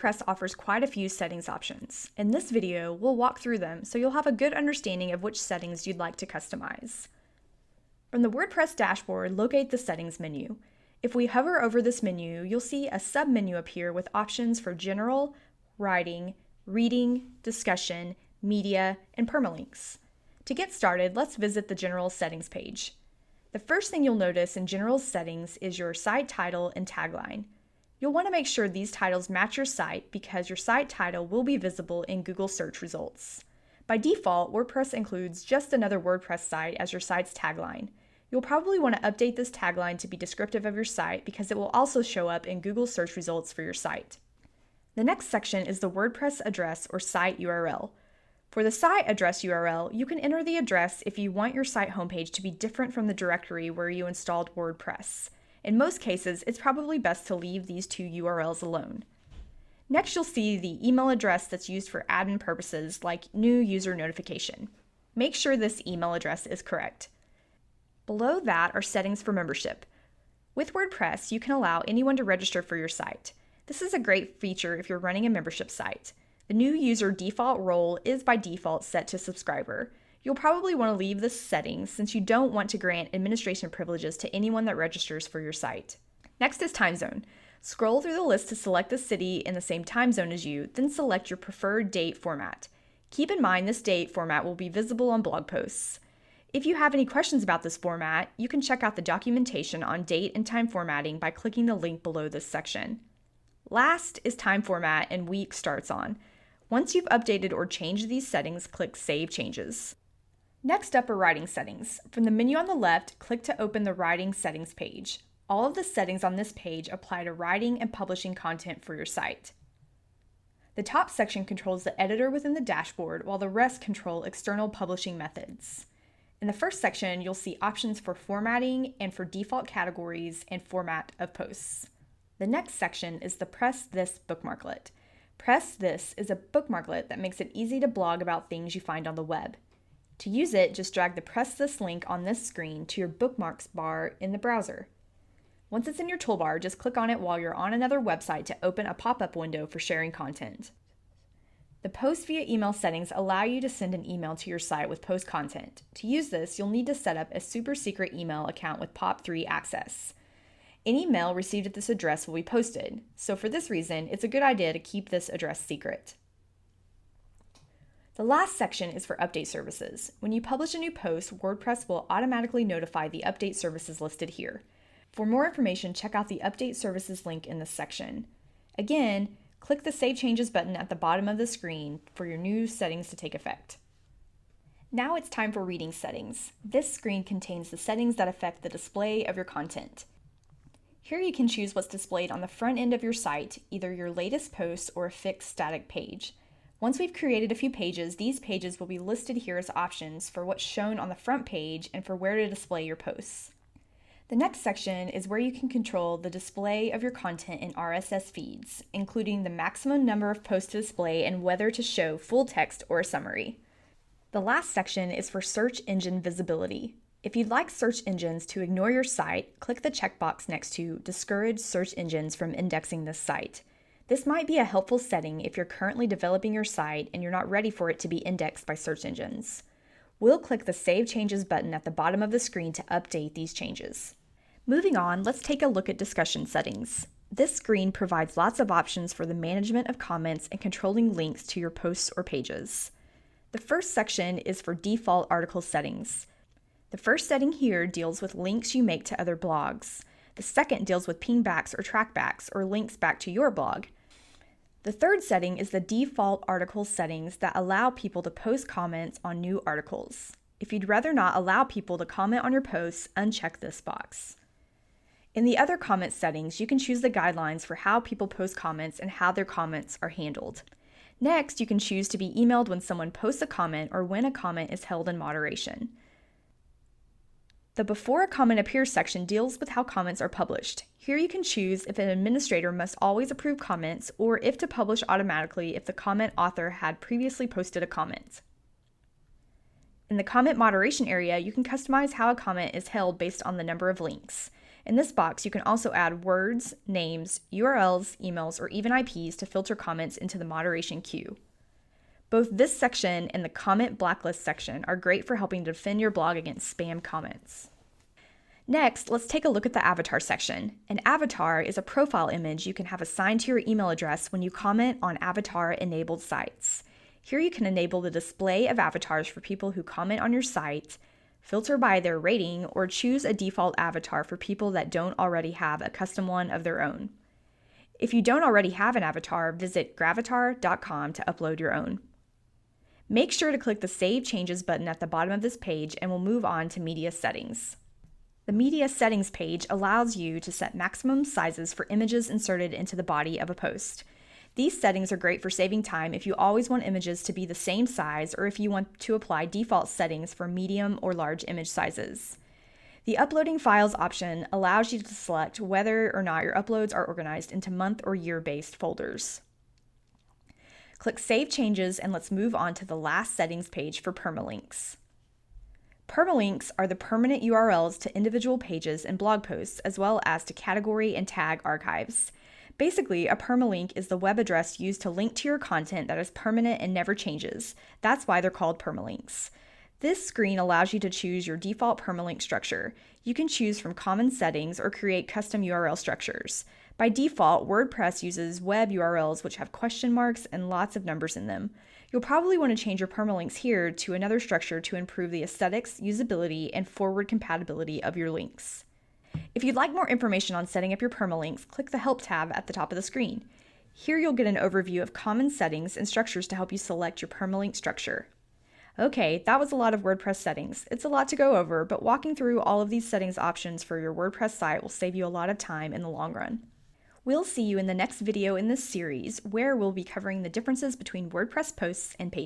WordPress offers quite a few settings options. In this video, we'll walk through them so you'll have a good understanding of which settings you'd like to customize. From the WordPress dashboard, locate the Settings menu. If we hover over this menu, you'll see a sub-menu appear with options for General, Writing, Reading, Discussion, Media, and Permalinks. To get started, let's visit the General Settings page. The first thing you'll notice in General Settings is your site title and tagline. You'll want to make sure these titles match your site because your site title will be visible in Google search results. By default, WordPress includes just another WordPress site as your site's tagline. You'll probably want to update this tagline to be descriptive of your site because it will also show up in Google search results for your site. The next section is the WordPress address or site URL. For the site address URL, you can enter the address if you want your site homepage to be different from the directory where you installed WordPress. In most cases, it's probably best to leave these two URLs alone. Next, you'll see the email address that's used for admin purposes like new user notification. Make sure this email address is correct. Below that are settings for membership. With WordPress, you can allow anyone to register for your site. This is a great feature if you're running a membership site. The new user default role is by default set to subscriber. You'll probably want to leave this setting since you don't want to grant administration privileges to anyone that registers for your site. Next is time zone. Scroll through the list to select the city in the same time zone as you, then select your preferred date format. Keep in mind this date format will be visible on blog posts. If you have any questions about this format, you can check out the documentation on date and time formatting by clicking the link below this section. Last is time format and week starts on. Once you've updated or changed these settings, click Save Changes. Next up are writing settings. From the menu on the left, click to open the writing settings page. All of the settings on this page apply to writing and publishing content for your site. The top section controls the editor within the dashboard, while the rest control external publishing methods. In the first section, you'll see options for formatting and for default categories and format of posts. The next section is the Press This bookmarklet. Press This is a bookmarklet that makes it easy to blog about things you find on the web. To use it, just drag the Press This link on this screen to your bookmarks bar in the browser. Once it's in your toolbar, just click on it while you're on another website to open a pop-up window for sharing content. The Post via Email settings allow you to send an email to your site with post content. To use this, you'll need to set up a super secret email account with POP3 access. Any mail received at this address will be posted, so for this reason, it's a good idea to keep this address secret. The last section is for update services. When you publish a new post, WordPress will automatically notify the update services listed here. For more information, check out the Update Services link in this section. Again, click the Save Changes button at the bottom of the screen for your new settings to take effect. Now it's time for reading settings. This screen contains the settings that affect the display of your content. Here you can choose what's displayed on the front end of your site, either your latest posts or a fixed static page. Once we've created a few pages, these pages will be listed here as options for what's shown on the front page and for where to display your posts. The next section is where you can control the display of your content in RSS feeds, including the maximum number of posts to display and whether to show full text or a summary. The last section is for search engine visibility. If you'd like search engines to ignore your site, click the checkbox next to Discourage search engines from indexing this site. This might be a helpful setting if you're currently developing your site and you're not ready for it to be indexed by search engines. We'll click the Save Changes button at the bottom of the screen to update these changes. Moving on, let's take a look at discussion settings. This screen provides lots of options for the management of comments and controlling links to your posts or pages. The first section is for default article settings. The first setting here deals with links you make to other blogs. The second deals with pingbacks or trackbacks or links back to your blog. The third setting is the default article settings that allow people to post comments on new articles. If you'd rather not allow people to comment on your posts, uncheck this box. In the other comment settings, you can choose the guidelines for how people post comments and how their comments are handled. Next, you can choose to be emailed when someone posts a comment or when a comment is held in moderation. The Before a Comment Appears section deals with how comments are published. Here you can choose if an administrator must always approve comments or if to publish automatically if the comment author had previously posted a comment. In the comment moderation area, you can customize how a comment is held based on the number of links. In this box, you can also add words, names, URLs, emails, or even IPs to filter comments into the moderation queue. Both this section and the comment blacklist section are great for helping to defend your blog against spam comments. Next, let's take a look at the avatar section. An avatar is a profile image you can have assigned to your email address when you comment on avatar-enabled sites. Here you can enable the display of avatars for people who comment on your site, filter by their rating, or choose a default avatar for people that don't already have a custom one of their own. If you don't already have an avatar, visit gravatar.com to upload your own. Make sure to click the Save Changes button at the bottom of this page and we'll move on to Media Settings. The Media Settings page allows you to set maximum sizes for images inserted into the body of a post. These settings are great for saving time if you always want images to be the same size or if you want to apply default settings for medium or large image sizes. The Uploading Files option allows you to select whether or not your uploads are organized into month or year-based folders. Click Save Changes and let's move on to the last settings page for permalinks. Permalinks are the permanent URLs to individual pages and blog posts, as well as to category and tag archives. Basically, a permalink is the web address used to link to your content that is permanent and never changes. That's why they're called permalinks. This screen allows you to choose your default permalink structure. You can choose from common settings or create custom URL structures. By default, WordPress uses web URLs which have question marks and lots of numbers in them. You'll probably want to change your permalinks here to another structure to improve the aesthetics, usability, and forward compatibility of your links. If you'd like more information on setting up your permalinks, click the Help tab at the top of the screen. Here you'll get an overview of common settings and structures to help you select your permalink structure. Okay, that was a lot of WordPress settings. It's a lot to go over, but walking through all of these settings options for your WordPress site will save you a lot of time in the long run. We'll see you in the next video in this series, where we'll be covering the differences between WordPress posts and pages.